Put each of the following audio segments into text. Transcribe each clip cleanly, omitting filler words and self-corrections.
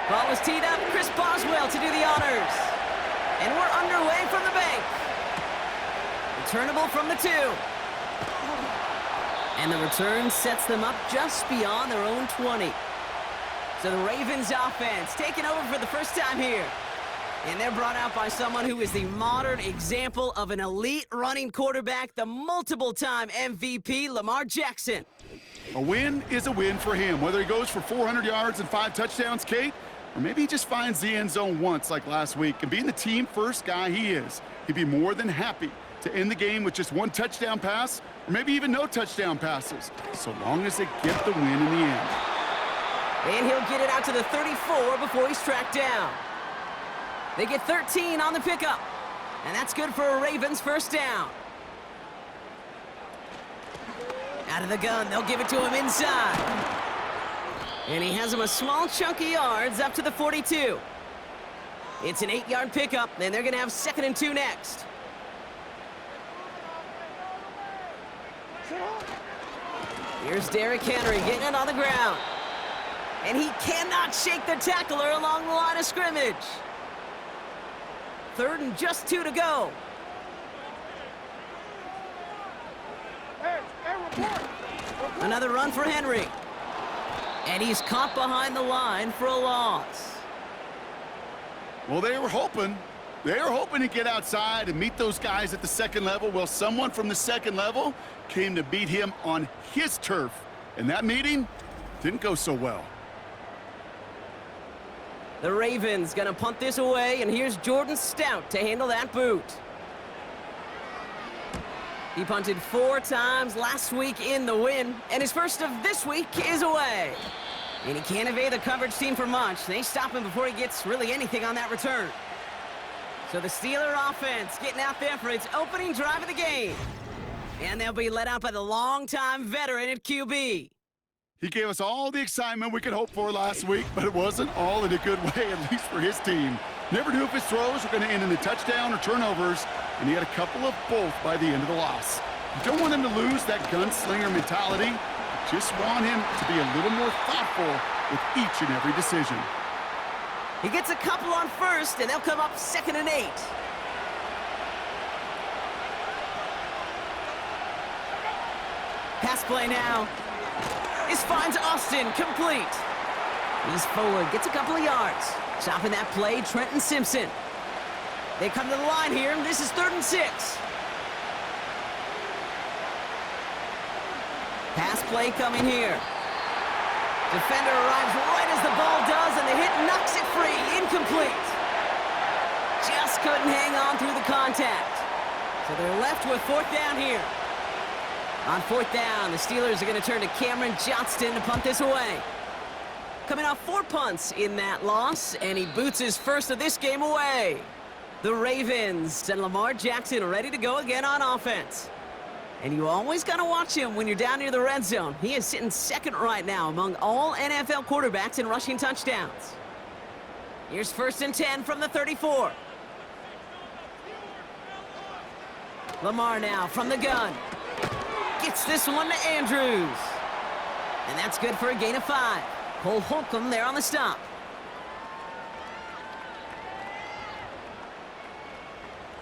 Ball was teed up. Chris Boswell to do the honors. And we're underway from the bank. Returnable from the 2. And the return sets them up just beyond their own 20. So the Ravens offense taking over for the first time here. And they're brought out by someone who is the modern example of an elite running quarterback, the multiple-time MVP, Lamar Jackson. A win is a win for him, whether he goes for 400 yards and 5 touchdowns, Kate, or maybe he just finds the end zone once like last week. And being the team-first guy he is, he'd be more than happy to end the game with just 1 touchdown pass, or maybe even no touchdown passes, so long as they get the win in the end. And he'll get it out to the 34 before he's tracked down. They get 13 on the pickup. And that's good for a Ravens first down. Out of the gun, they'll give it to him inside. And he has him a small chunk of yards up to the 42. It's an 8-yard pickup, and they're going to have 2nd and 2 next. Here's Derrick Henry getting it on the ground. And he cannot shake the tackler along the line of scrimmage. 3rd and just 2 to go. Another run for Henry. And he's caught behind the line for a loss. Well, they were hoping to get outside and meet those guys at the 2nd level. Well, someone from the 2nd level came to beat him on his turf. And that meeting didn't go so well. The Ravens gonna punt this away, and here's Jordan Stout to handle that boot. He punted 4 times last week in the win, and his first of this week is away. And he can't evade the coverage team for much. They stop him before he gets really anything on that return. So the Steeler offense getting out there for its opening drive of the game. And they'll be led out by the longtime veteran at QB. He gave us all the excitement we could hope for last week, but it wasn't all in a good way, at least for his team. Never knew if his throws were going to end in a touchdown or turnovers, and he had a couple of both by the end of the loss. You don't want him to lose that gunslinger mentality. You just want him to be a little more thoughtful with each and every decision. He gets a couple on first, and they'll come up 2nd and 8. Pass play now. This finds Austin complete. He's forward, gets a couple of yards. Stopping that play, Trenton Simpson. They come to the line here, and this is 3rd and 6. Pass play coming here. Defender arrives right as the ball does, and the hit knocks it free. Incomplete. Just couldn't hang on through the contact. So they're left with 4th down here. On 4th down, the Steelers are going to turn to Cameron Johnston to punt this away. Coming off 4 punts in that loss, and he boots his first of this game away. The Ravens and Lamar Jackson are ready to go again on offense. And you always got to watch him when you're down near the red zone. He is sitting 2nd right now among all NFL quarterbacks in rushing touchdowns. Here's 1st and 10 from the 34. Lamar now from the gun. Gets this one to Andrews. And that's good for a gain of 5. Cole Holcomb there on the stop.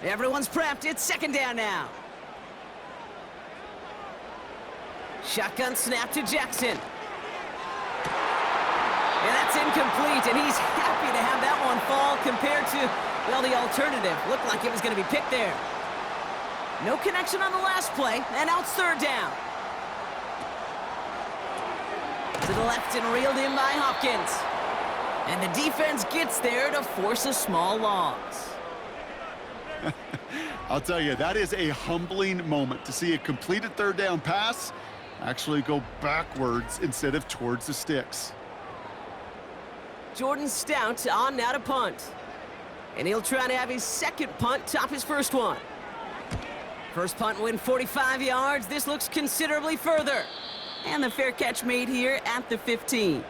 Everyone's prepped. It's 2nd down now. Shotgun snap to Jackson. And that's incomplete, and he's happy to have that one fall compared to, well, the alternative. Looked like it was going to be picked there. No connection on the last play, and now it's 3rd down. To the left and reeled in by Hopkins. And the defense gets there to force a small loss. I'll tell you, that is a humbling moment to see a completed 3rd down pass actually go backwards instead of towards the sticks. Jordan Stout on now to punt. And he'll try to have his 2nd punt top his first one. First punt win 45 yards. This looks considerably further. And the fair catch made here at the 15.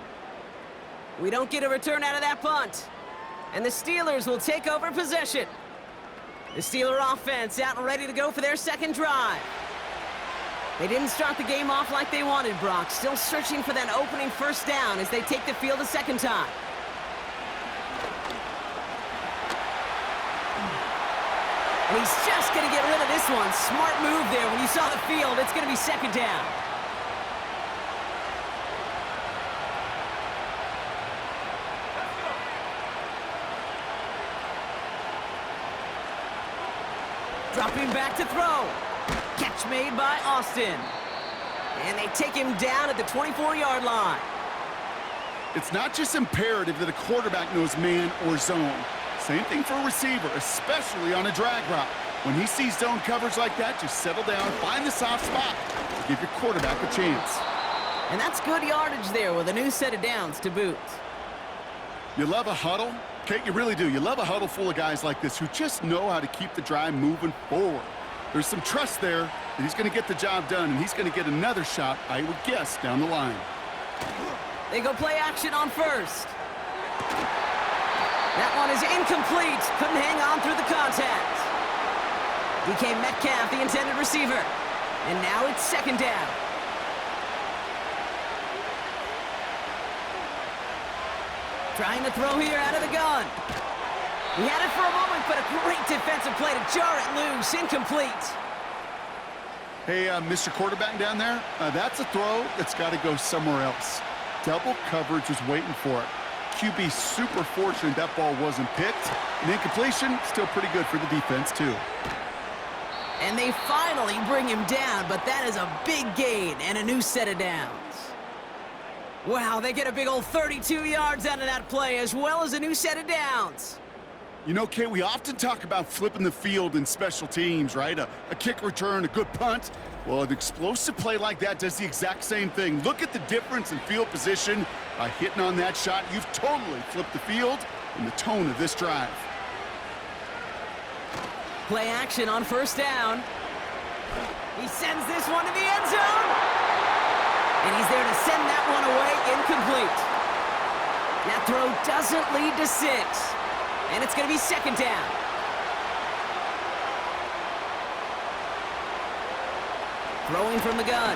We don't get a return out of that punt. And the Steelers will take over possession. The Steeler offense out and ready to go for their 2nd drive. They didn't start the game off like they wanted, Brock. Still searching for that opening 1st down as they take the field a 2nd time. And he's just going to get rid of this one. Smart move there. When you saw the field, it's going to be second down. Dropping back to throw. Catch made by Austin. And they take him down at the 24-yard line. It's not just imperative that a quarterback knows man or zone. Same thing for a receiver, especially on a drag route. When he sees zone coverage like that, just settle down, find the soft spot, and give your quarterback a chance. And that's good yardage there with a new set of downs to boot. You love a huddle? Kate, you really do. You love a huddle full of guys like this who just know how to keep the drive moving forward. There's some trust there that he's going to get the job done, and he's going to get another shot, I would guess, down the line. They go play action on first. That one is incomplete. Couldn't hang on through the contact. DK Metcalf, the intended receiver. And now it's second down. Trying to throw here out of the gun. He had it for a moment, but a great defensive play to jar it loose. Incomplete. Hey, Mr. Quarterback down there, that's a throw that's got to go somewhere else. Double coverage was waiting for it. QB super fortunate that ball wasn't picked. And incompletion, still pretty good for the defense, too. And they finally bring him down, but that is a big gain and a new set of downs. Wow, they get a big old 32 yards out of that play, as well as a new set of downs. You know, Kay, we often talk about flipping the field in special teams, right? A kick return, a good punt. Well, an explosive play like that does the exact same thing. Look at the difference in field position. By hitting on that shot, you've totally flipped the field and the tone of this drive. Play action on first down. He sends this one to the end zone. And he's there to send that one away, incomplete. That throw doesn't lead to 6. And it's going to be second down. Throwing from the gun.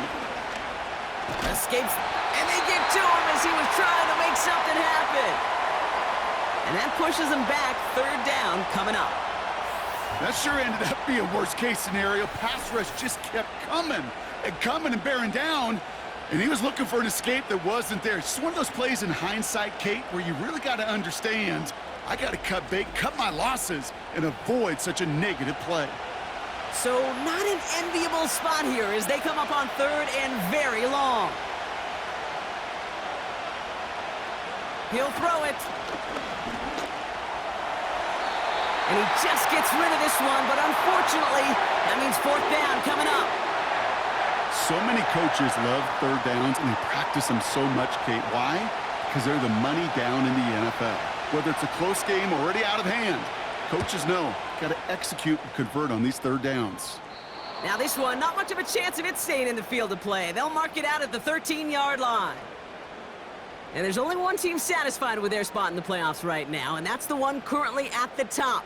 Escapes, and they get to him as he was trying to make something happen. And that pushes him back, third down coming up. That sure ended up being worst-case scenario. Pass rush just kept coming and bearing down. And he was looking for an escape that wasn't there. It's just one of those plays in hindsight, Kate, where you really got to understand, I got to cut bait, cut my losses, and avoid such a negative play. So not an enviable spot here as they come up on third and very long. He'll throw it. And he just gets rid of this one, but unfortunately, that means fourth down coming up. So many coaches love third downs, and they practice them so much, Kate. Why? Because they're the money down in the NFL. Whether it's a close game already out of hand, coaches know, got to execute and convert on these third downs. Now this one, not much of a chance of it staying in the field of play. They'll mark it out at the 13-yard line. And there's only one team satisfied with their spot in the playoffs right now, and that's the one currently at the top.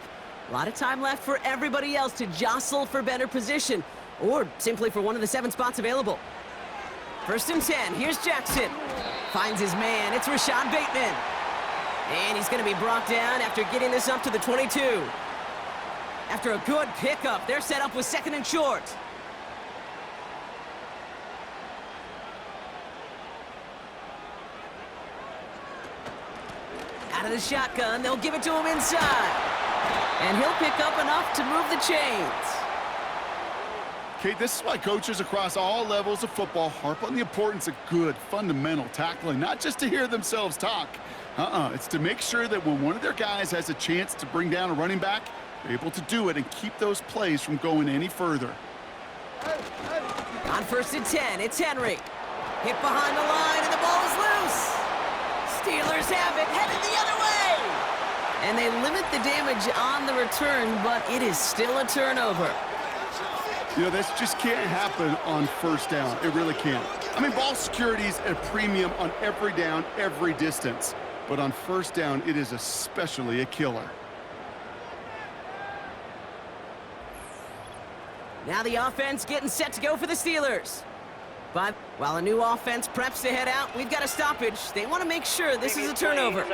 A lot of time left for everybody else to jostle for better position, or simply for one of the 7 spots available. First and 10, here's Jackson. Finds his man, it's Rashad Bateman. And he's going to be brought down after getting this up to the 22. After a good pickup, they're set up with second and short. Out of the shotgun, they'll give it to him inside. And he'll pick up enough to move the chains. Kate, this is why coaches across all levels of football harp on the importance of good, fundamental tackling, not just to hear themselves talk. It's to make sure that when one of their guys has a chance to bring down a running back, they're able to do it and keep those plays from going any further. On first and 10, it's Henry. Hit behind the line, and the ball is loose. Steelers have it, headed the other way. And they limit the damage on the return, but it is still a turnover. You know, this just can't happen on first down. It really can't. I mean, ball security is at a premium on every down, every distance. But on first down, it is especially a killer. Now the offense getting set to go for the Steelers. But while a new offense preps to head out, we've got a stoppage. They want to make sure this is a turnover.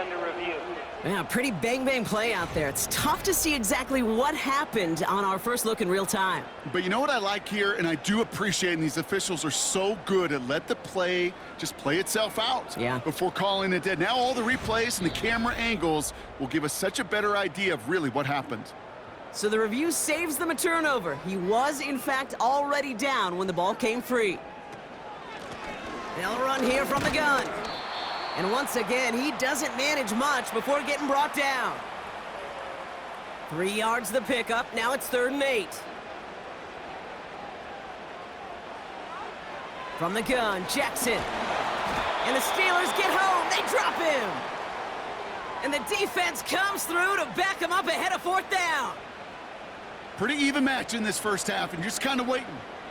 Yeah, pretty bang-bang play out there. It's tough to see exactly what happened on our first look in real time. But you know what I like here, and I do appreciate, and these officials are so good at let the play just play itself out before calling it dead. Now all the replays and the camera angles will give us such a better idea of really what happened. So the review saves them a turnover. He was, in fact, already down when the ball came free. They'll run here from the gun. And once again, he doesn't manage much before getting brought down. 3 yards the pickup. Now it's 3rd and 8. From the gun, Jackson. And the Steelers get home. They drop him. And the defense comes through to back him up ahead of 4th down. Pretty even match in this first half, and you're just kind of waiting.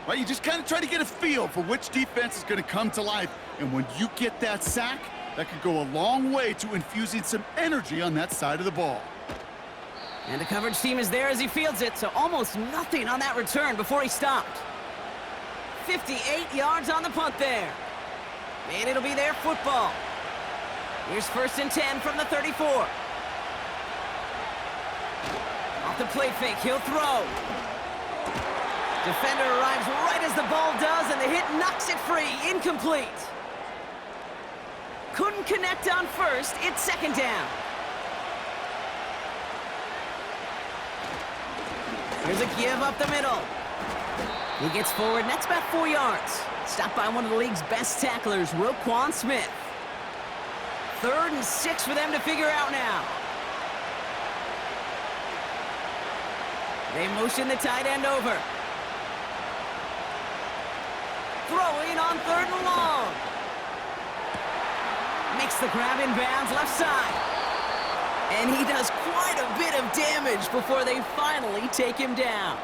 Right, you just kind of try to get a feel for which defense is going to come to life. And when you get that sack, that could go a long way to infusing some energy on that side of the ball. And the coverage team is there as he fields it, so almost nothing on that return before he stopped. 58 yards on the punt there. And it'll be their football. Here's 1st and 10 from the 34. Off the play fake, he'll throw. Defender arrives right as the ball does, and the hit knocks it free. Incomplete. Couldn't connect on 1st. It's 2nd down. Here's a give up the middle. He gets forward, and that's about 4 yards. Stopped by one of the league's best tacklers, Roquan Smith. 3rd and 6 for them to figure out now. They motion the tight end over. Throwing on 3rd and long. Makes the grab in bounds left side. And he does quite a bit of damage before they finally take him down.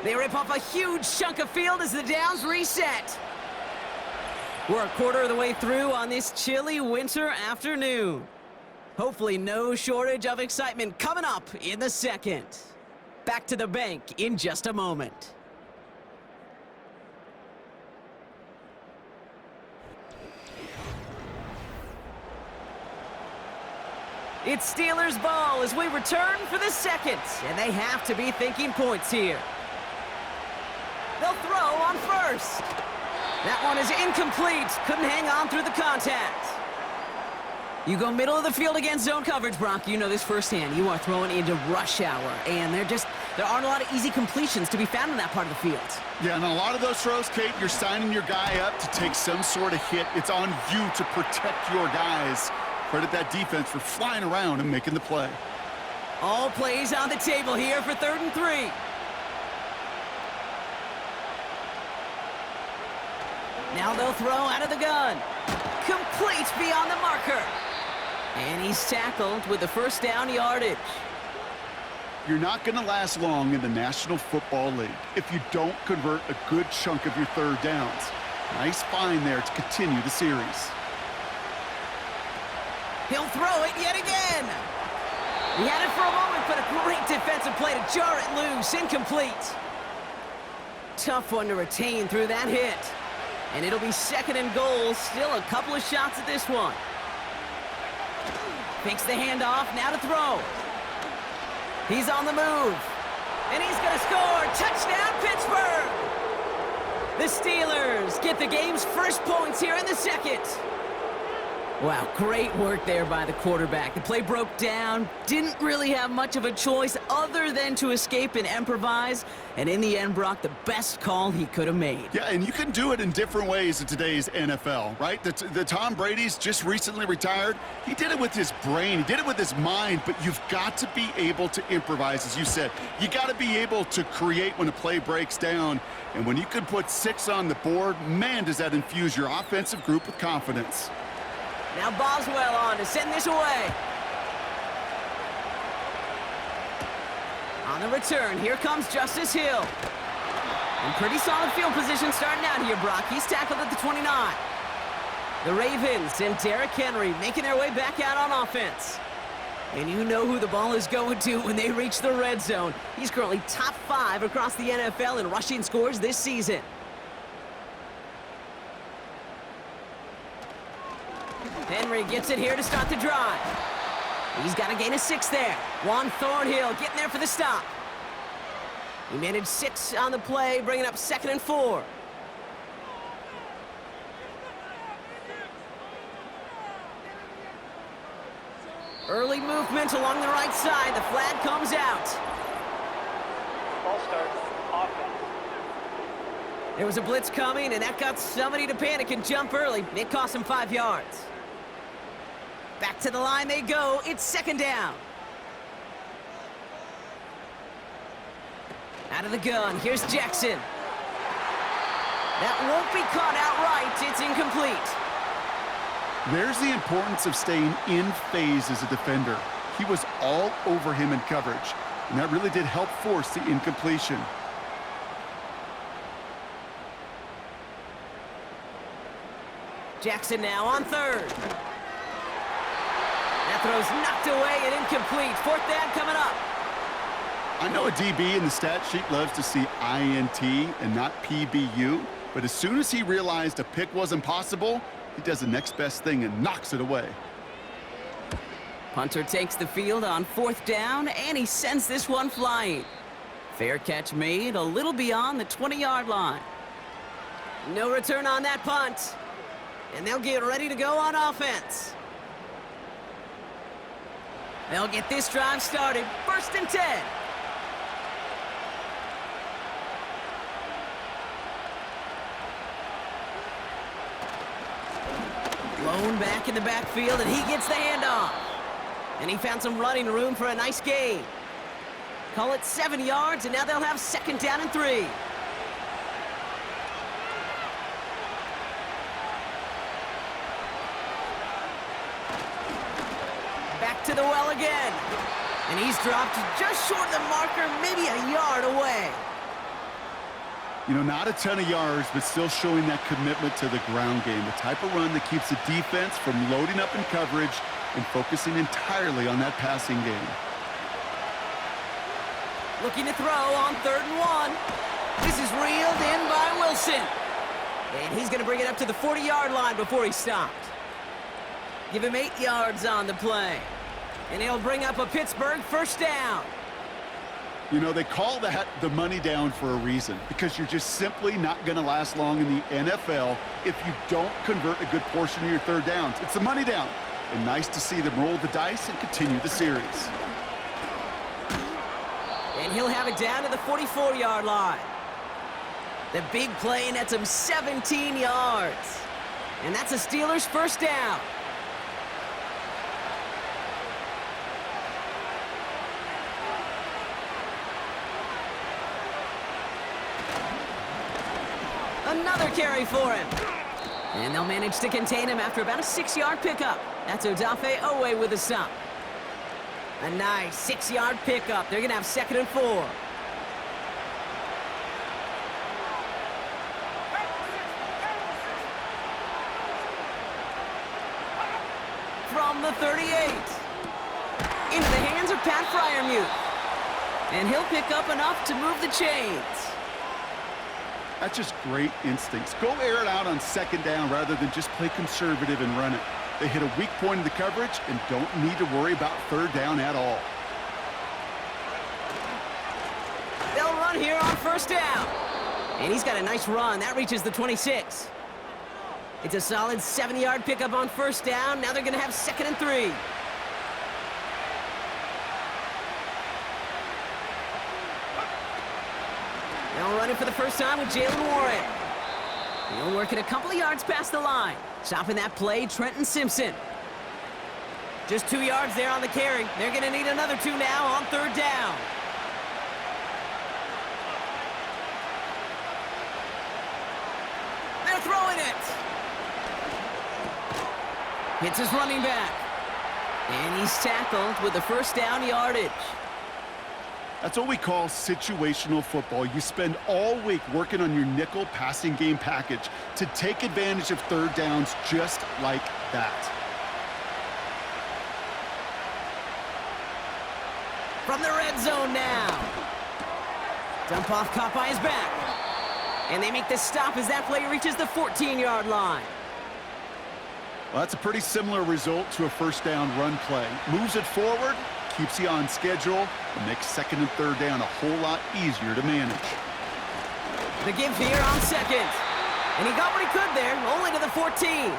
They rip off a huge chunk of field as the downs reset. We're a quarter of the way through on this chilly winter afternoon. Hopefully no shortage of excitement coming up in the second. Back to the bank in just a moment. It's Steelers ball as we return for the second, and they have to be thinking points here. They'll throw on 1st. That one is incomplete. Couldn't hang on through the contact. You go middle of the field against zone coverage, Brock. You know this firsthand. You are throwing into rush hour, and there aren't a lot of easy completions to be found in that part of the field. Yeah, and a lot of those throws, Kate, you're signing your guy up to take some sort of hit. It's on you to protect your guys. Credit that defense for flying around and making the play. All plays on the table here for 3rd and 3. Now they'll throw out of the gun. Complete beyond the marker. And he's tackled with the 1st down yardage. You're not going to last long in the National Football League if you don't convert a good chunk of your 3rd downs. Nice find there to continue the series. He'll throw it yet again. He had it for a moment, but a great defensive play to jar it loose. Incomplete. Tough one to retain through that hit. And it'll be 2nd and goal. Still a couple of shots at this one. Fakes the handoff, now to throw. He's on the move. And he's going to score. Touchdown, Pittsburgh! The Steelers get the game's first points here in the second. Wow, great work there by the quarterback. The play broke down, didn't really have much of a choice other than to escape and improvise, and in the end, Brock, the best call he could have made. Yeah, and you can do it in different ways in today's NFL, right? The Tom Brady's just recently retired. He did it with his brain. He did it with his mind, but you've got to be able to improvise, as you said. You got to be able to create when a play breaks down, and when you can put 6 on the board, man, does that infuse your offensive group with confidence. Now Boswell on to send this away. On the return, here comes Justice Hill. And pretty solid field position starting out here, Brock. He's tackled at the 29. The Ravens and Derrick Henry making their way back out on offense. And you know who the ball is going to when they reach the red zone. He's currently top 5 across the NFL in rushing scores this season. Henry gets it here to start the drive. He's got to gain a 6 there. Juan Thornhill getting there for the stop. He managed 6 on the play, bringing up 2nd and 4. Early movement along the right side. The flag comes out. Ball start. Offense. There was a blitz coming, and that got somebody to panic and jump early. It cost him 5 yards. Back to the line they go. It's 2nd down. Out of the gun. Here's Jackson. That won't be caught outright. It's incomplete. There's the importance of staying in phase as a defender. He was all over him in coverage, and that really did help force the incompletion. Jackson now on 3rd. That throw's knocked away and incomplete. 4th down coming up. I know a DB in the stat sheet loves to see INT and not PBU, but as soon as he realized a pick wasn't possible, he does the next best thing and knocks it away. Punter takes the field on 4th down, and he sends this one flying. Fair catch made a little beyond the 20-yard line. No return on that punt. And they'll get ready to go on offense. They'll get this drive started. 1st and 10. Blown back in the backfield, and he gets the handoff. And he found some running room for a nice gain. Call it 7 yards, and now they'll have 2nd down and 3. Back to the well again. And he's dropped just short of the marker, maybe a yard away. You know, not a ton of yards, but still showing that commitment to the ground game, the type of run that keeps the defense from loading up in coverage and focusing entirely on that passing game. Looking to throw on 3rd and 1. This is reeled in by Wilson. And he's going to bring it up to the 40-yard line before he stopped. Give him 8 yards on the play. And he'll bring up a Pittsburgh 1st down. You know, they call that the money down for a reason, because you're just simply not going to last long in the NFL if you don't convert a good portion of your 3rd downs. It's the money down. And nice to see them roll the dice and continue the series. And he'll have it down to the 44-yard line. The big play nets him 17 yards. And that's a Steelers 1st down. Another carry for him. And they'll manage to contain him after about a 6-yard pickup. That's Odafe Owe with a stop. A nice 6-yard pickup. They're going to have 2nd and 4. From the 38. Into the hands of Pat Freiermuth. And he'll pick up enough to move the chains. That's just great instincts. Go air it out on 2nd down rather than just play conservative and run it. They hit a weak point in the coverage and don't need to worry about 3rd down at all. They'll run here on 1st down. And he's got a nice run. That reaches the 26. It's a solid 7-yard pickup on 1st down. Now they're going to have 2nd and 3. Now running for the first time with Jalen Warren. He'll work it a couple of yards past the line. Stopping that play, Trenton Simpson. Just 2 yards there on the carry. They're going to need another 2 now on 3rd down. They're throwing it. Hits his running back. And he's tackled with the 1st down yardage. That's what we call situational football. You spend all week working on your nickel passing game package to take advantage of 3rd downs just like that. From the red zone now. Dump off caught by his back. And they make the stop as that play reaches the 14-yard line. Well, that's a pretty similar result to a first down run play. Moves it forward, keeps you on schedule, and makes second and third down a whole lot easier to manage. The give here on second. And he got what he could there, only to the 14.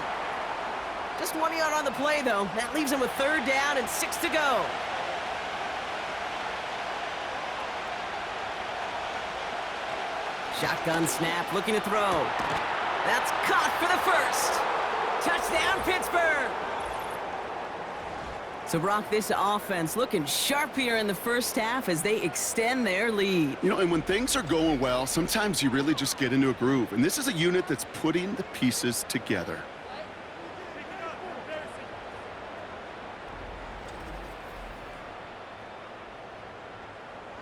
Just 1 yard on the play, though. That leaves him with third down and 6 to go. Shotgun snap, looking to throw. That's caught for the first. Touchdown, Pittsburgh! So, Brock, this offense looking sharp here in the first half as they extend their lead. You know, and when things are going well, sometimes you really just get into a groove. And this is a unit that's putting the pieces together.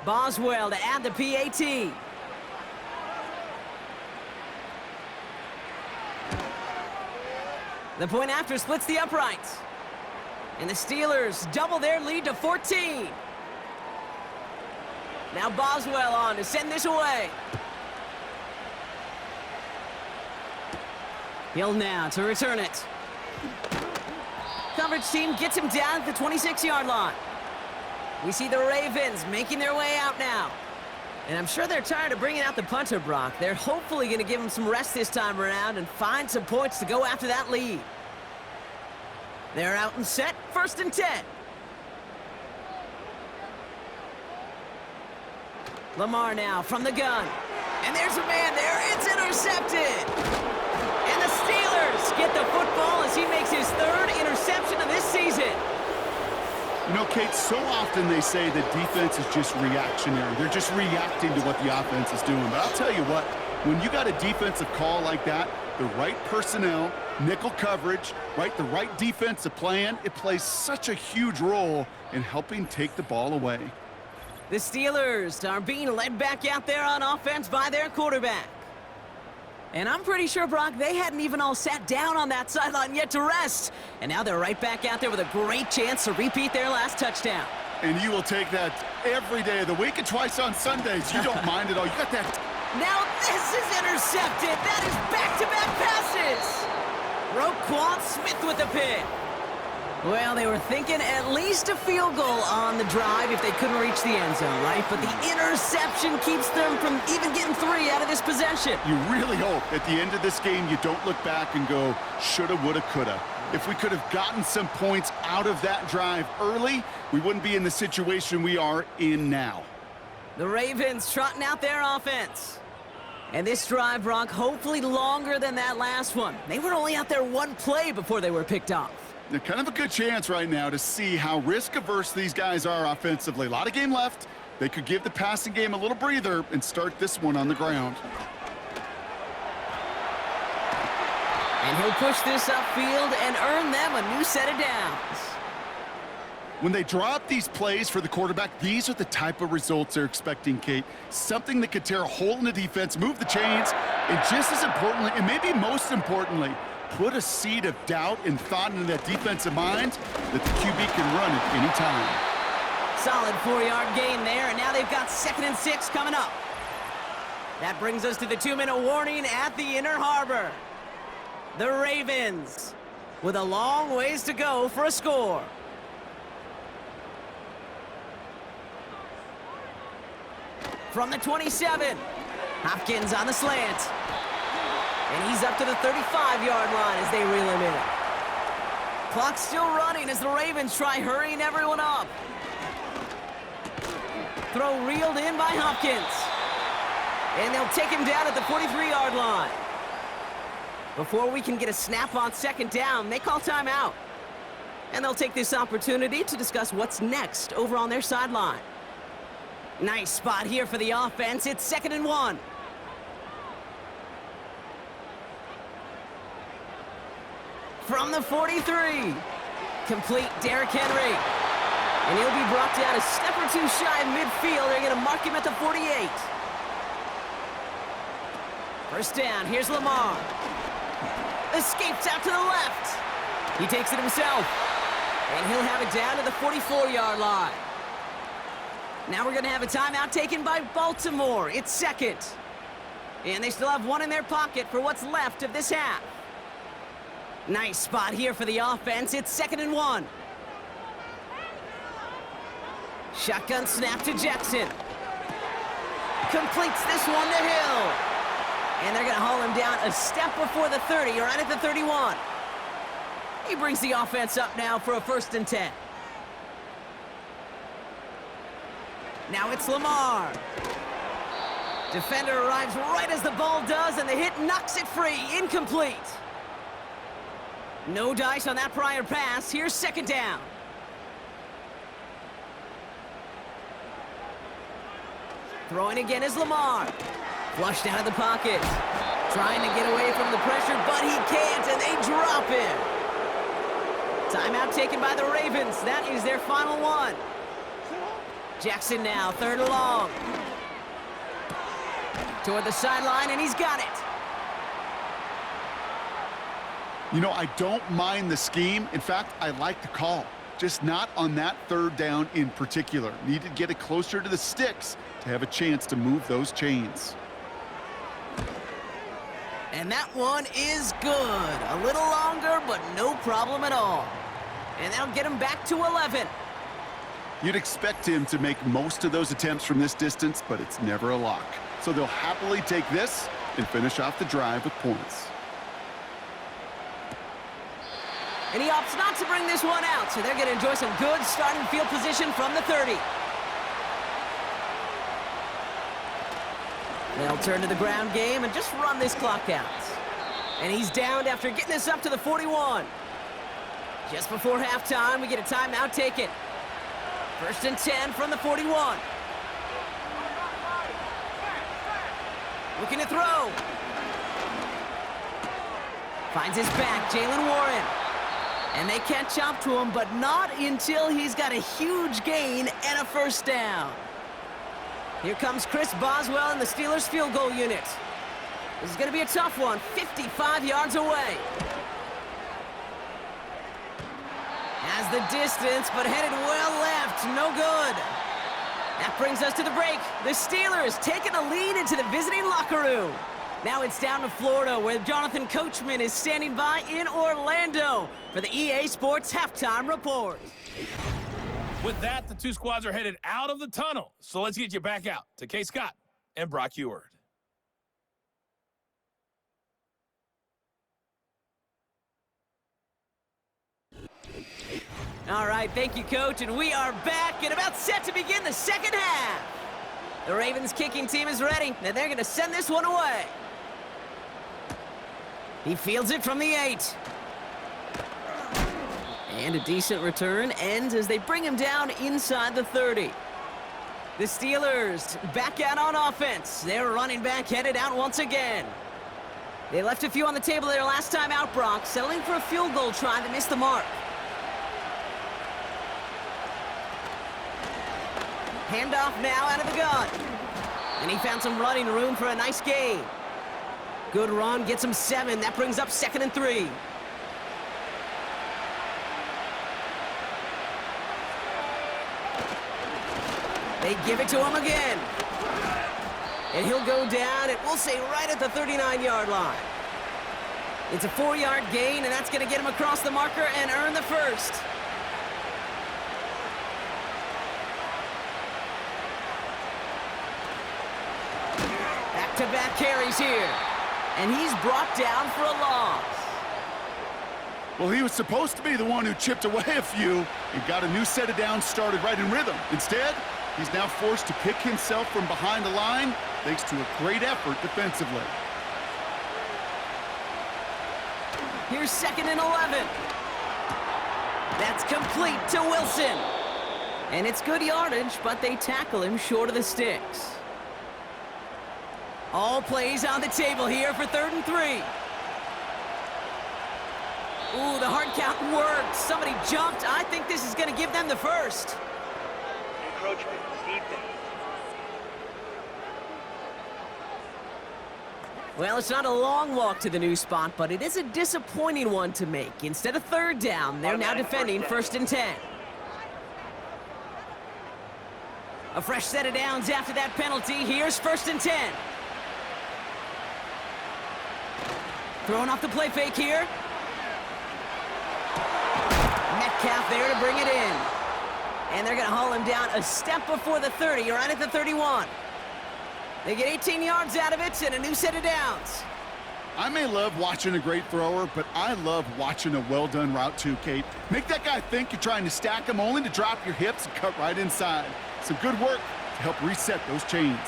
Boswell to add the PAT. The point after splits the uprights. And the Steelers double their lead to 14. Now Boswell on to send this away. Hill now to return it. Coverage team gets him down at the 26-yard line. We see the Ravens making their way out now. And I'm sure they're tired of bringing out the punter, Brock. They're hopefully going to give him some rest this time around and find some points to go after that lead. They're out and set, 1st and 10. Lamar now from the gun. And there's a man there. It's intercepted. And the Steelers get the football as he makes his 3rd interception of this season. You know, Kate, so often they say that defense is just reactionary. They're just reacting to what the offense is doing. But I'll tell you what, when you got a defensive call like that, the right personnel, nickel coverage, the right defensive plan, it plays such a huge role in helping take the ball away. The Steelers are being led back out there on offense by their quarterback. And I'm pretty sure, Brock, they hadn't even all sat down on that sideline yet to rest. And now they're right back out there with a great chance to repeat their last touchdown. And you will take that every day of the week and twice on Sundays. You don't mind it all. You got that. Now this is intercepted. That is back-to-back passes. Roquan Smith with the pick. Well, they were thinking at least a field goal on the drive if they couldn't reach the end zone, right? But the interception keeps them from even getting 3 out of this possession. You really hope at the end of this game you don't look back and go, shoulda, woulda, coulda. If we could have gotten some points out of that drive early, we wouldn't be in the situation we are in now. The Ravens trotting out their offense. And this drive, Brock, hopefully longer than that last one. They were only out there 1 play before they were picked off. They're kind of a good chance right now to see how risk-averse these guys are offensively. A lot of game left. They could give the passing game a little breather and start this one on the ground. And he'll push this upfield and earn them a new set of downs. When they drop these plays for the quarterback, these are the type of results they're expecting, Kate. Something that could tear a hole in the defense, move the chains, and just as importantly, and maybe most importantly, put a seed of doubt and thought into that defensive mind that the QB can run at any time. Solid 4-yard gain there, and now they've got 2nd and 6 coming up. That brings us to the 2-minute warning at the Inner Harbor. The Ravens with a long ways to go for a score. From the 27, Hopkins on the slant. And he's up to the 35-yard line as they reel him in. Clock's still running as the Ravens try hurrying everyone up. Throw reeled in by Hopkins. And they'll take him down at the 43-yard line. Before we can get a snap on 2nd down, they call timeout. And they'll take this opportunity to discuss what's next over on their sideline. Nice spot here for the offense. It's 2nd and 1. From the 43, complete Derrick Henry. And he'll be brought down a step or 2 shy of midfield. They're going to mark him at the 48. First down, here's Lamar. Escapes out to the left. He takes it himself. And he'll have it down to the 44-yard line. Now we're going to have a timeout taken by Baltimore. It's 2nd. And they still have 1 in their pocket for what's left of this half. Nice spot here for the offense. It's 2nd and 1. Shotgun snap to Jackson. Completes this one to Hill. And they're going to haul him down a step before the 30, right at the 31. He brings the offense up now for a 1st and 10. Now it's Lamar. Defender arrives right as the ball does, and the hit knocks it free. Incomplete. No dice on that prior pass. Here's 2nd down. Throwing again is Lamar. Flushed out of the pocket. Trying to get away from the pressure, but he can't, and they drop him. Timeout taken by the Ravens. That is their final one. Jackson now, 3rd and long. Toward the sideline, and he's got it. You know, I don't mind the scheme. In fact, I like the call. Just not on that 3rd down in particular. Need to get it closer to the sticks to have a chance to move those chains. And that one is good. A little longer, but no problem at all. And that'll get him back to 11. You'd expect him to make most of those attempts from this distance, but it's never a lock. So they'll happily take this and finish off the drive with points. And he opts not to bring this one out, so they're going to enjoy some good starting field position from the 30. They'll turn to the ground game and just run this clock out. And he's downed after getting this up to the 41. Just before halftime, we get a timeout taken. 1st and 10 from the 41. Looking to throw. Finds his back, Jalen Warren. And they catch up to him, but not until he's got a huge gain and a 1st down. Here comes Chris Boswell in the Steelers field goal unit. This is going to be a tough one, 55 yards away. Has the distance, but headed well left, no good. That brings us to the break. The Steelers taking the lead into the visiting locker room. Now it's down to Florida, where Jonathan Coachman is standing by in Orlando for the EA Sports Halftime Report. With that, the two squads are headed out of the tunnel. So let's get you back out to Kay Scott and Brock Eward. All right, thank you, Coach, and we are back and about set to begin the 2nd half. The Ravens kicking team is ready, and they're going to send this one away. He fields it from the 8. And a decent return ends as they bring him down inside the 30. The Steelers back out on offense. Their running back headed out once again. They left a few on the table their last time out, Brock, settling for a field goal try that missed the mark. Handoff now out of the gun. And he found some running room for a nice gain. Good run, gets him 7. That brings up 2nd and 3. They give it to him again. And he'll go down, and we'll say right at the 39-yard line. It's a 4-yard gain, and that's going to get him across the marker and earn the 1st. Back-to-back carries here. And he's brought down for a loss. Well, he was supposed to be the one who chipped away a few and got a new set of downs started right in rhythm. Instead, he's now forced to pick himself from behind the line thanks to a great effort defensively. Here's 2nd and 11. That's complete to Wilson. And it's good yardage, but they tackle him short of the sticks. All plays on the table here for 3rd and 3. Ooh, the hard count worked. Somebody jumped. I think this is going to give them the 1st. Encroachment, defense. Well, it's not a long walk to the new spot, but it is a disappointing one to make. Instead of 3rd down, they're now defending 1st and 10. A fresh set of downs after that penalty. Here's 1st and 10. Throwing off the play fake here. Metcalf there to bring it in. And they're going to haul him down a step before the 30, right at the 31. They get 18 yards out of it and a new set of downs. I may love watching a great thrower, but I love watching a well-done route too, Kate. Make that guy think you're trying to stack him only to drop your hips and cut right inside. Some good work to help reset those chains.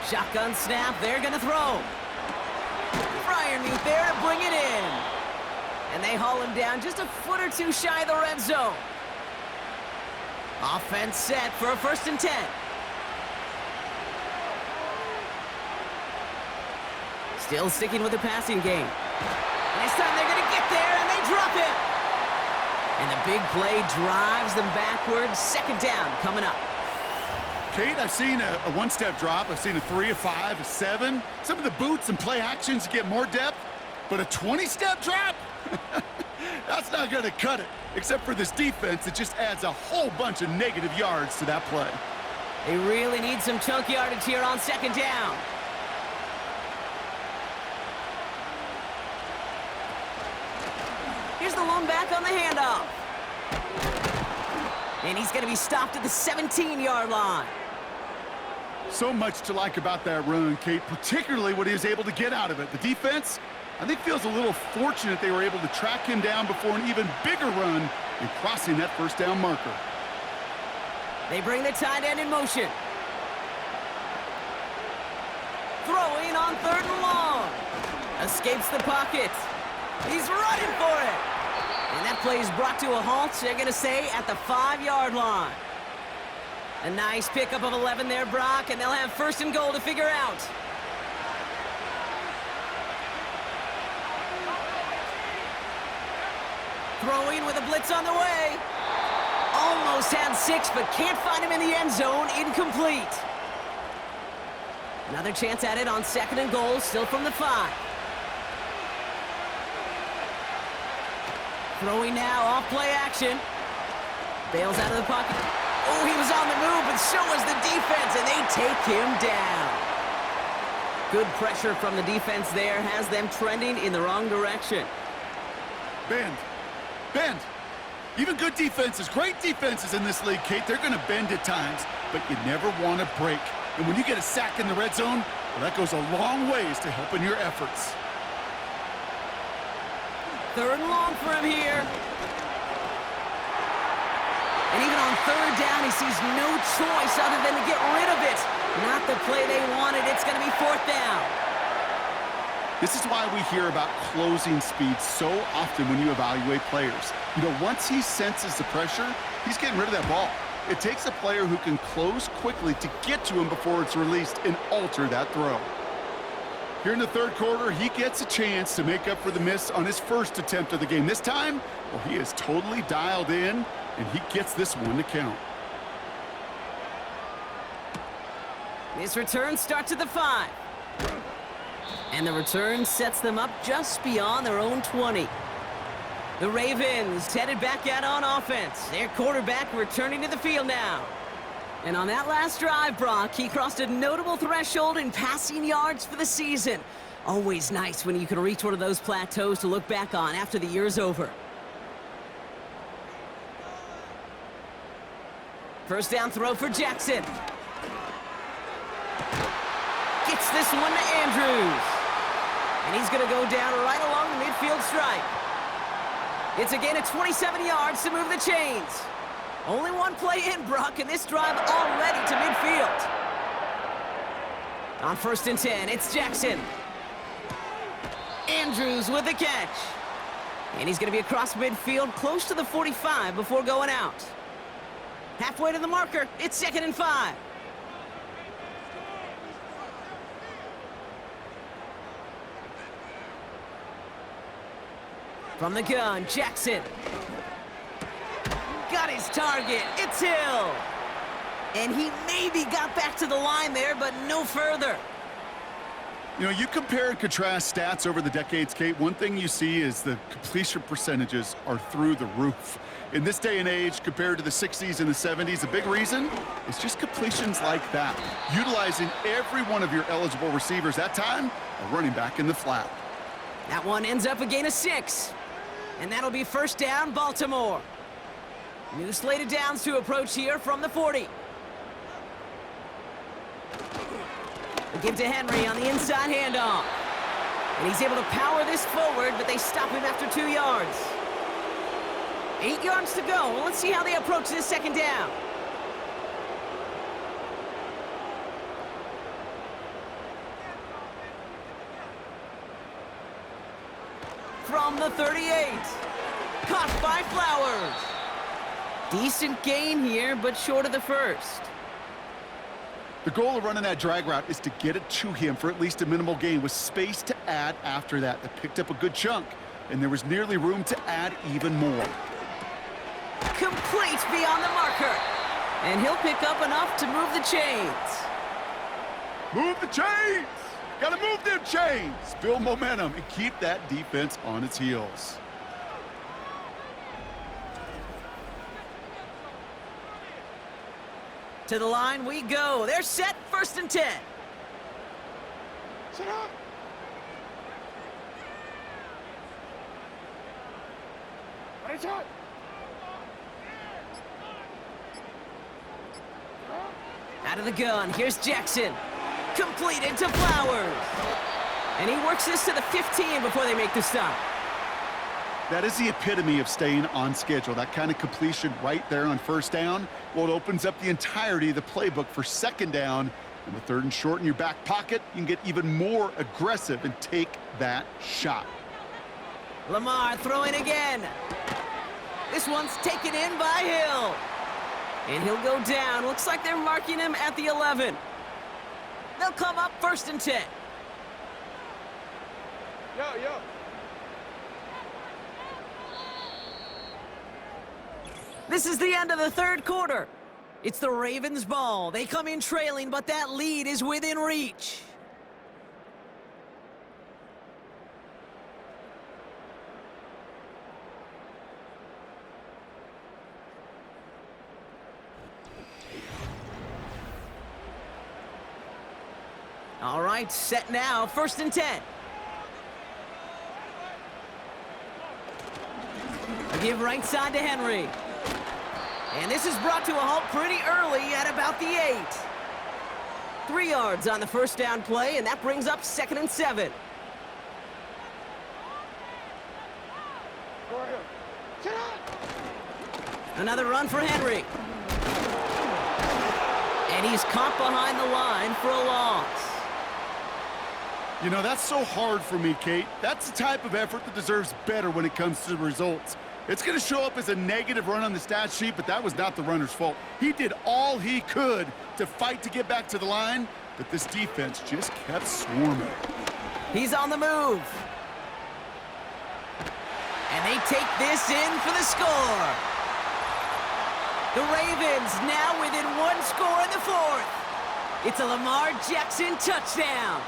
Shotgun snap, they're going to throw. Fryermuth there to bring it in. And they haul him down just a foot or two shy of the red zone. Offense set for a 1st and 10. Still sticking with the passing game. And this time they're going to get there, and they drop it. And the big play drives them backwards. 2nd down coming up. Kate, I've seen a one-step drop. I've seen a 3, a 5, a 7. Some of the boots and play actions get more depth, but a 20-step drop? That's not going to cut it. Except for this defense, it just adds a whole bunch of negative yards to that play. They really need some chunk yardage here on 2nd down. Here's the lone back on the handoff. And he's going to be stopped at the 17-yard line. So much to like about that run, Kate, particularly what he was able to get out of it. The defense, I think, feels a little fortunate they were able to track him down before an even bigger run and crossing that 1st down marker. They bring the tight end in motion. Throwing on 3rd and long. Escapes the pocket. He's running for it. And that play is brought to a halt, they're going to say, at the 5-yard line. A nice pickup of 11 there, Brock, and they'll have 1st and goal to figure out. Throwing with a blitz on the way. Almost had 6, but can't find him in the end zone. Incomplete. Another chance at it on 2nd and goal, still from the 5. Throwing now, off play action. Bails out of the pocket. Oh, he was on the move, but so was the defense, and they take him down. Good pressure from the defense there has them trending in the wrong direction. Bend. Even good defenses, great defenses in this league, Kate, they're going to bend at times, but you never want to break. And when you get a sack in the red zone, well, that goes a long ways to helping your efforts. 3rd and long for him here. And even on 3rd down, he sees no choice other than to get rid of it. Not the play they wanted. It's going to be 4th down. This is why we hear about closing speed so often when you evaluate players. You know, once he senses the pressure, he's getting rid of that ball. It takes a player who can close quickly to get to him before it's released and alter that throw. Here in the 3rd quarter, he gets a chance to make up for the miss on his 1st attempt of the game. This time, well, he is totally dialed in, and he gets this one to count. This return starts at the 5. And the return sets them up just beyond their own 20. The Ravens headed back out on offense. Their quarterback returning to the field now. And on that last drive, Brock, he crossed a notable threshold in passing yards for the season. Always nice when you can reach one of those plateaus to look back on after the year's over. 1st down throw for Jackson. Gets this one to Andrews. And he's going to go down right along the midfield stripe. It's a gain of 27 yards to move the chains. Only one play in, Brock, and this drive already to midfield. On 1st and 10, it's Jackson. Andrews with the catch. And he's going to be across midfield, close to the 45 before going out. Halfway to the marker, it's 2nd and 5. From the gun, Jackson. Got his target. It's Hill. And he maybe got back to the line there, but no further. You know, you compare and contrast stats over the decades, Kate. One thing you see is the completion percentages are through the roof. In this day and age, compared to the 60s and the 70s, a big reason is just completions like that. Utilizing every one of your eligible receivers that time, a running back in the flat. That one ends up a gain of 6. And that'll be first down, Baltimore. New slate of downs to approach here from the 40. They give to Henry on the inside handoff. And he's able to power this forward, but they stop him after 2 yards. 8 yards to go. Well, let's see how they approach this second down. From the 38. Caught by Flowers. Decent gain here, but short of the first. The goal of running that drag route is to get it to him for at least a minimal gain with space to add after that. They picked up a good chunk, and there was nearly room to add even more. Complete beyond the marker. And he'll pick up enough to move the chains. Move the chains! Gotta move them chains! Build momentum and keep that defense on its heels. To the line we go. They're set, 1st and 10. Sit up! Ready, shot! Out of the gun, here's Jackson. Completed to Flowers. And he works this to the 15 before they make the stop. That is the epitome of staying on schedule. That kind of completion right there on first down. Well, it opens up the entirety of the playbook for second down. And with 3rd and short in your back pocket, you can get even more aggressive and take that shot. Lamar throwing again. This one's taken in by Hill. And he'll go down. Looks like they're marking him at the 11. They'll come up 1st and 10. Yo. This is the end of the 3rd quarter. It's the Ravens' ball. They come in trailing, but that lead is within reach. All right, set now, 1st and 10. A give right side to Henry. And this is brought to a halt pretty early at about the 8. 3 yards on the first down play, and that brings up 2nd and 7. Another run for Henry. And he's caught behind the line for a loss. You know, that's so hard for me, Kate. That's the type of effort that deserves better when it comes to the results. It's going to show up as a negative run on the stat sheet, but that was not the runner's fault. He did all he could to fight to get back to the line, but this defense just kept swarming. He's on the move. And they take this in for the score. The Ravens now within 1 score in the 4th. It's a Lamar Jackson touchdown.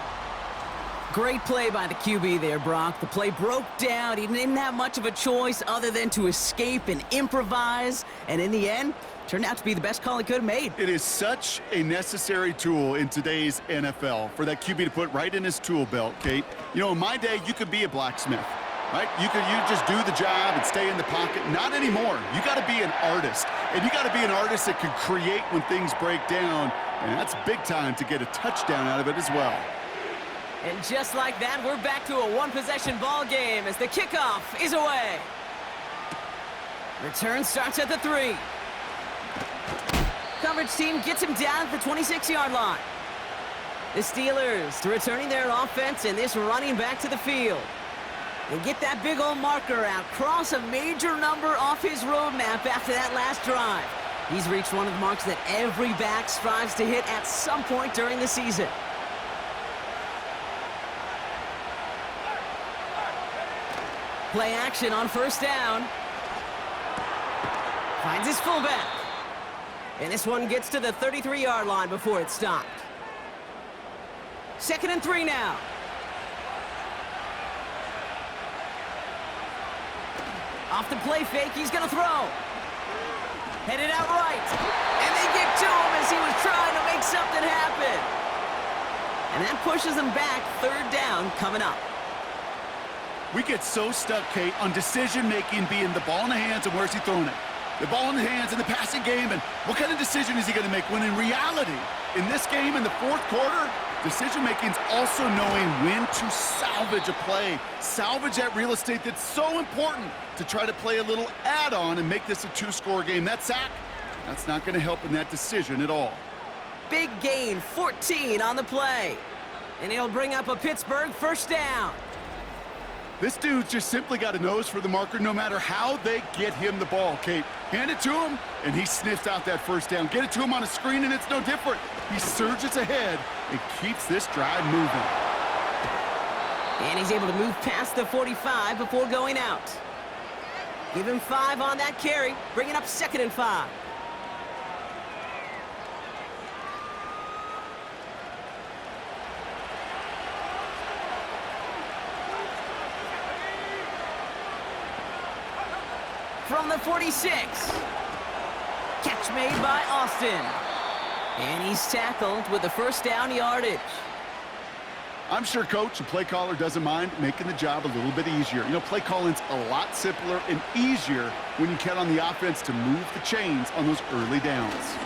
Great play by the QB there, Brock. The play broke down. He didn't have much of a choice other than to escape and improvise. And in the end, turned out to be the best call he could have made. It is such a necessary tool in today's NFL for that QB to put right in his tool belt, Kate. You know, in my day, you could be a blacksmith, right? You just do the job and stay in the pocket. Not anymore. You got to be an artist. And you got to be an artist that can create when things break down. And that's big time to get a touchdown out of it as well. And just like that, we're back to a 1-possession ball game as the kickoff is away. Return starts at the 3. Coverage team gets him down at the 26-yard line. The Steelers returning their offense and this running back to the field. They get that big old marker out, cross a major number off his roadmap after that last drive. He's reached one of the marks that every back strives to hit at some point during the season. Play action on first down. Finds his fullback. And this one gets to the 33-yard line before it's stopped. 2nd and 3 now. Off the play fake, he's going to throw. Headed out right. And they get to him as he was trying to make something happen. And that pushes him back, 3rd down coming up. We get so stuck, Kate, on decision-making being the ball in the hands and where's he throwing it. The ball in the hands in the passing game, and what kind of decision is he going to make? When in reality, in this game, in the fourth quarter, decision-making is also knowing when to salvage a play. Salvage that real estate that's so important to try to play a little add-on and make this a two-score game. That sack, that's not going to help in that decision at all. Big gain, 14 on the play. And he'll bring up a Pittsburgh first down. This dude's just simply got a nose for the marker no matter how they get him the ball, Kate. Hand it to him, and he sniffs out that first down. Get it to him on a screen, and it's no different. He surges ahead and keeps this drive moving. And he's able to move past the 45 before going out. Give him 5 on that carry, bringing up 2nd and 5. From the 46. Catch made by Austin. And he's tackled with the first down yardage. I'm sure coach and play caller doesn't mind making the job a little bit easier. You know, play calling's a lot simpler and easier when you count on the offense to move the chains on those early downs.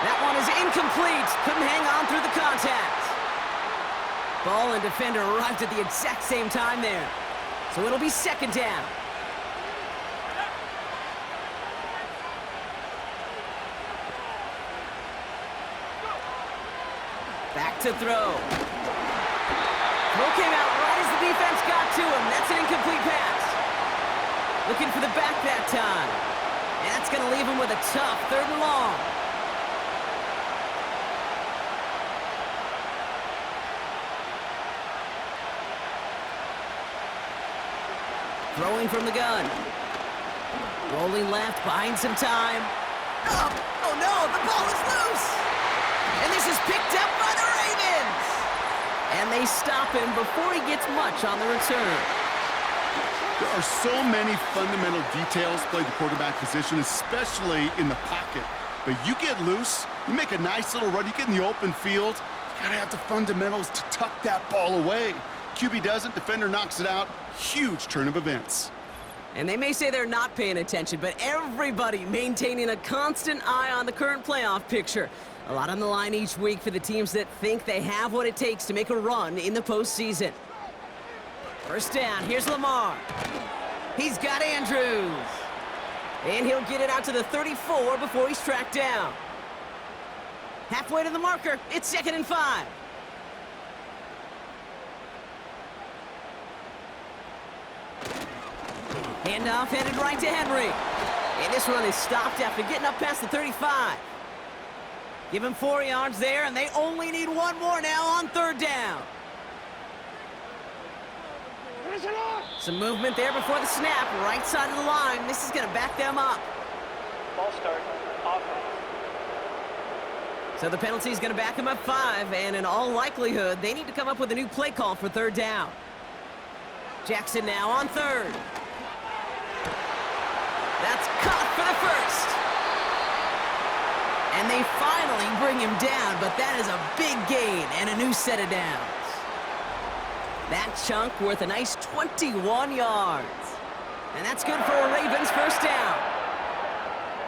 That one is incomplete. Couldn't hang on through the contact. Ball and defender arrived at the exact same time there. So it'll be 2nd down. Back to throw. Throw came out right as the defense got to him. That's an incomplete pass. Looking for the back that time. And that's going to leave him with a tough 3rd and long. Throwing from the gun. Rolling left, buying some time. Oh no, the ball is loose! And this is picked up by the Ravens! And they stop him before he gets much on the return. There are so many fundamental details to play the quarterback position, especially in the pocket. But you get loose, you make a nice little run, you get in the open field, you gotta have the fundamentals to tuck that ball away. QB doesn't, defender knocks it out. Huge turn of events. And they may say they're not paying attention, but everybody maintaining a constant eye on the current playoff picture. A lot on the line each week for the teams that think they have what it takes to make a run in the postseason. First down, here's Lamar. He's got Andrews. And he'll get it out to the 34 before he's tracked down. Halfway to the marker, it's 2nd and 5. Handoff headed right to Henry. And this run is stopped after getting up past the 35. Give him 4 yards there, and they only need 1 more now on 3rd down. Some movement there before the snap, right side of the line. This is going to back them up. Ball start. Offense. So the penalty is going to back them up 5, and in all likelihood, they need to come up with a new play call for 3rd down. Jackson now on 3rd. That's caught for the first. And they finally bring him down, but that is a big gain and a new set of downs. That chunk worth a nice 21 yards. And that's good for a Ravens first down.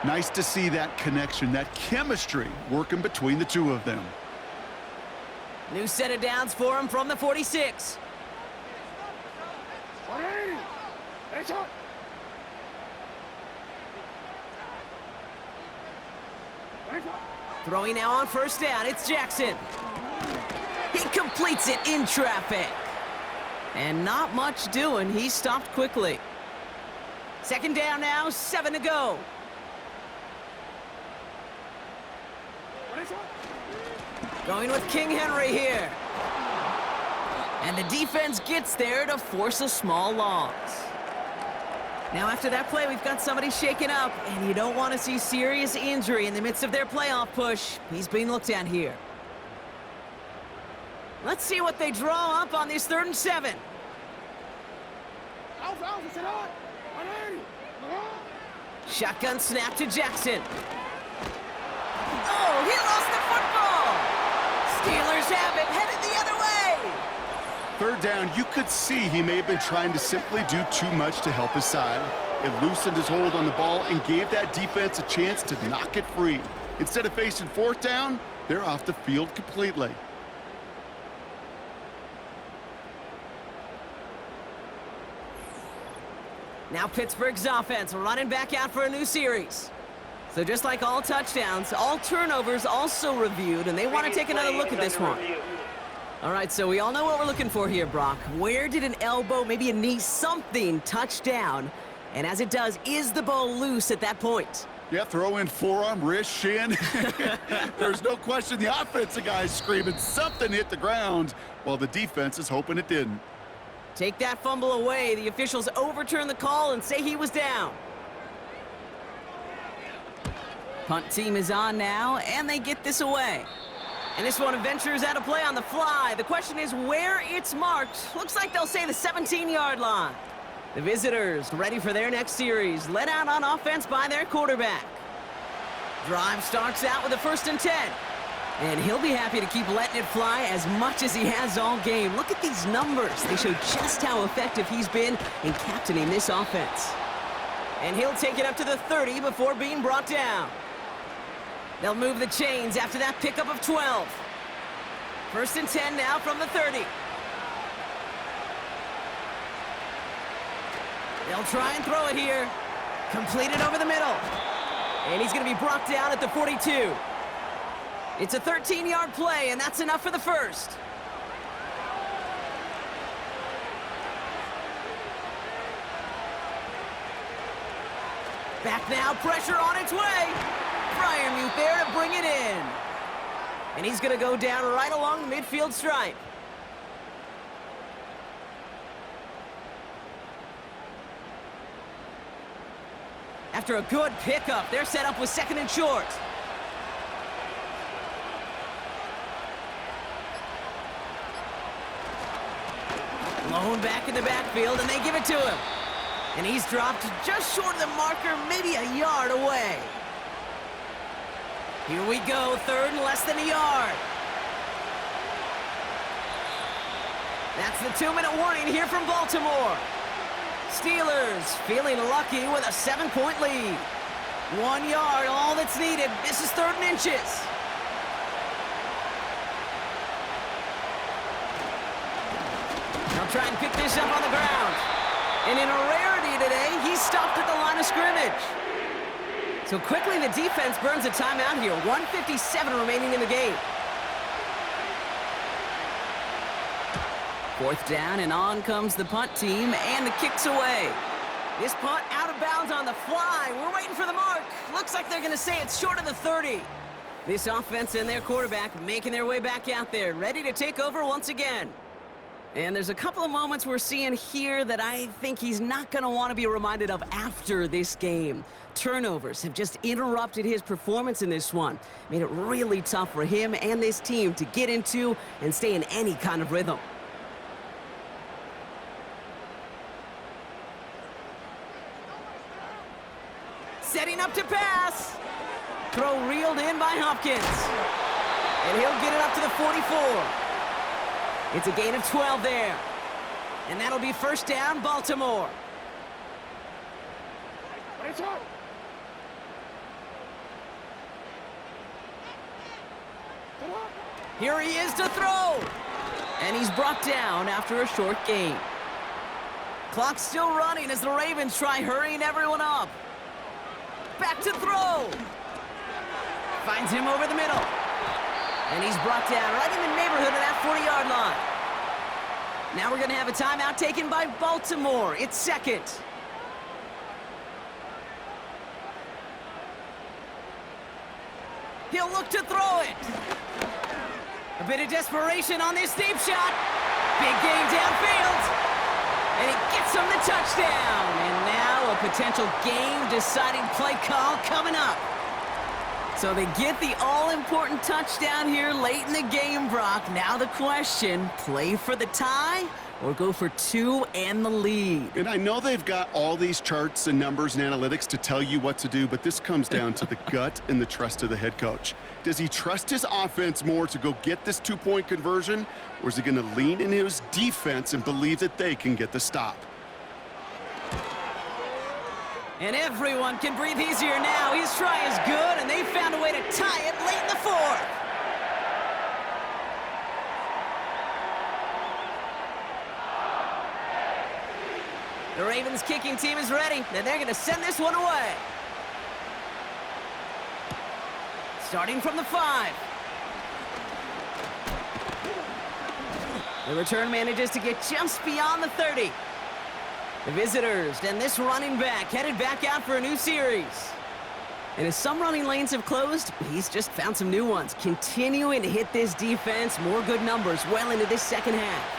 Nice to see that connection, that chemistry working between the two of them. New set of downs for him from the 46. Throwing now on first down, it's Jackson. He completes it in traffic. And not much doing, he stopped quickly. 2nd down now, 7 to go. Going with King Henry here. And the defense gets there to force a small loss. Now after that play, we've got somebody shaken up, and you don't want to see serious injury in the midst of their playoff push. He's being looked at here. Let's see what they draw up on this 3rd and 7. Shotgun snap to Jackson. Oh, he lost the football! Steelers have it, headed the other way! Third down, you could see he may have been trying to simply do too much to help his side. It loosened his hold on the ball and gave that defense a chance to knock it free. Instead of facing fourth down, they're off the field completely. Now Pittsburgh's offense running back out for a new series. So just like all touchdowns, all turnovers also reviewed, and they want to take another look at this one. All right, so we all know what we're looking for here, Brock. Where did an elbow, maybe a knee, something touch down? And as it does, is the ball loose at that point? Yeah, throw in forearm, wrist, shin. There's no question the offensive guy's screaming something hit the ground while the defense is hoping it didn't. Take that fumble away. The officials overturn the call and say he was down. Punt team is on now, and they get this away. And this one ventures out of play on the fly. The question is where it's marked. Looks like they'll say the 17-yard line. The visitors ready for their next series, led out on offense by their quarterback. Drive starts out with a 1st and 10. And he'll be happy to keep letting it fly as much as he has all game. Look at these numbers. They show just how effective he's been in captaining this offense. And he'll take it up to the 30 before being brought down. They'll move the chains after that pickup of 12. 1st and 10 now from the 30. They'll try and throw it here. Completed over the middle. And he's going to be brought down at the 42. It's a 13-yard play, and that's enough for the first. Back now, pressure on its way. Fryermuth there to bring it in. And he's going to go down right along the midfield stripe. After a good pickup, they're set up with 2nd and short. Blown back in the backfield, and they give it to him. And he's dropped just short of the marker, maybe a yard away. Here we go, 3rd and less than a yard. That's the 2-minute warning here from Baltimore. Steelers feeling lucky with a 7-point lead. 1 yard, all that's needed. This is 3rd and inches. They'll try and pick this up on the ground. And in a rarity today, he's stopped at the line of scrimmage. So quickly the defense burns a timeout here. 1:57 remaining in the game. 4th down, and on comes the punt team, and the kick's away. This punt out of bounds on the fly. We're waiting for the mark. Looks like they're going to say it's short of the 30. This offense and their quarterback making their way back out there, ready to take over once again. And there's a couple of moments we're seeing here that I think he's not going to want to be reminded of after this game. Turnovers have just interrupted his performance in this one. Made it really tough for him and this team to get into and stay in any kind of rhythm. Setting up to pass. Throw reeled in by Hopkins. And he'll get it up to the 44. It's a gain of 12 there. And that'll be 1st down, Baltimore. Here he is to throw. And he's brought down after a short gain. Clock's still running as the Ravens try hurrying everyone up. Back to throw. Finds him over the middle. And he's brought down right in the neighborhood of that 40-yard line. Now we're going to have a timeout taken by Baltimore. It's 2nd. He'll look to throw it. A bit of desperation on this deep shot. Big gain downfield. And he gets him the touchdown. And now a potential game-deciding play call coming up. So they get the all-important touchdown here late in the game, Brock. Now the question, play for the tie or go for 2 and the lead. And I know they've got all these charts and numbers and analytics to tell you what to do, but this comes down to the gut and the trust of the head coach. Does he trust his offense more to go get this 2-point conversion, or is he going to lean into his defense and believe that they can get the stop? And everyone can breathe easier now. His try is good, and they found a way to tie it late in the 4th. The Ravens kicking team is ready, and they're going to send this one away. Starting from the 5. The return manages to get just beyond the 30. The visitors and this running back headed back out for a new series. And as some running lanes have closed, he's just found some new ones, continuing to hit this defense more good numbers well into this second half.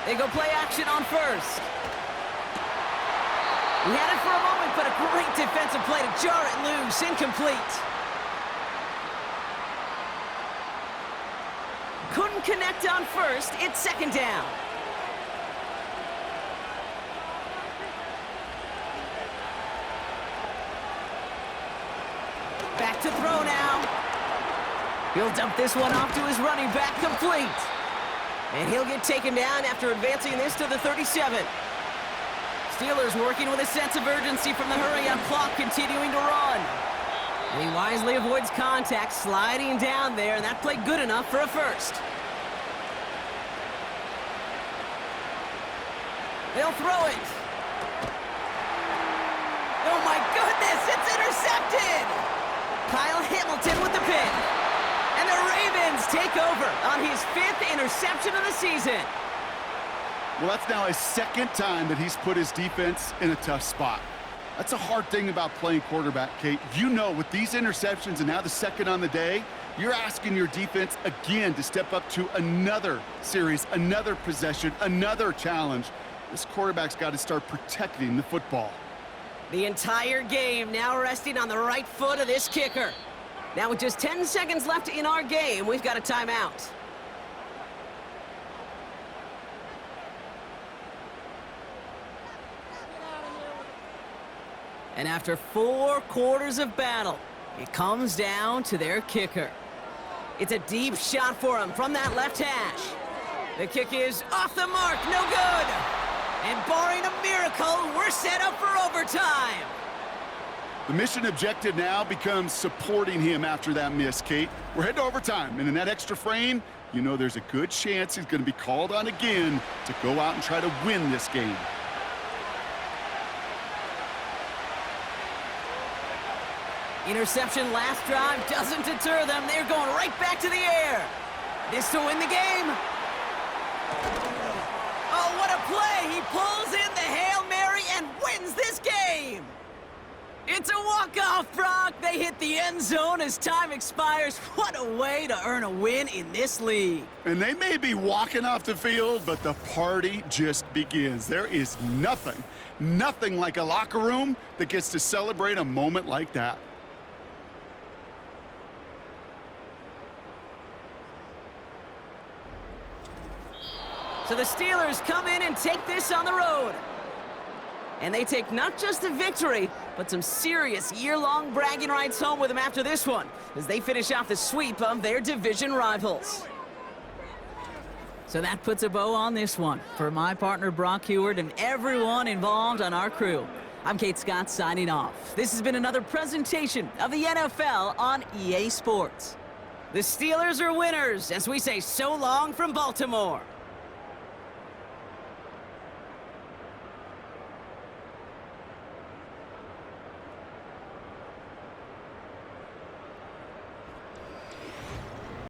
They go play action on first. He had it for a moment, but a great defensive play to jar it loose. Incomplete. Couldn't connect on first. It's second down. Back to throw now. He'll dump this one off to his running back, complete. And he'll get taken down after advancing this to the 37. Steelers working with a sense of urgency from the hurry-up clock, continuing to run. And he wisely avoids contact, sliding down there, and that played good enough for a first. They'll throw it. Oh my goodness, it's intercepted! Kyle Hamilton with the pick. And the Ravens take over on his 5th interception of the season. Well, that's now his 2nd time that he's put his defense in a tough spot. That's a hard thing about playing quarterback, Kate. You know, with these interceptions and now the 2nd on the day, you're asking your defense again to step up to another series, another possession, another challenge. This quarterback's got to start protecting the football. The entire game now resting on the right foot of this kicker. Now with just 10 seconds left in our game, we've got a timeout. And after 4 quarters of battle, it comes down to their kicker. It's a deep shot for him from that left hash. The kick is off the mark, no good. And barring a miracle, we're set up for overtime. The mission objective now becomes supporting him after that miss, Kate. We're heading to overtime, and in that extra frame, you know there's a good chance he's going to be called on again to go out and try to win this game. Interception last drive doesn't deter them. They're going right back to the air. This to win the game. Oh, what a play! He pulls in the Hail Mary and wins this game! It's a walk-off, Brock. They hit the end zone as time expires. What a way to earn a win in this league. And they may be walking off the field, but the party just begins. There is nothing like a locker room that gets to celebrate a moment like that. So the Steelers come in and take this on the road. And they take not just a victory, but some serious year-long bragging rights home with them after this one, as they finish off the sweep of their division rivals. So that puts a bow on this one. For my partner Brock Heward and everyone involved on our crew, I'm Kate Scott signing off. This has been another presentation of the NFL on EA Sports. The Steelers are winners as we say so long from Baltimore.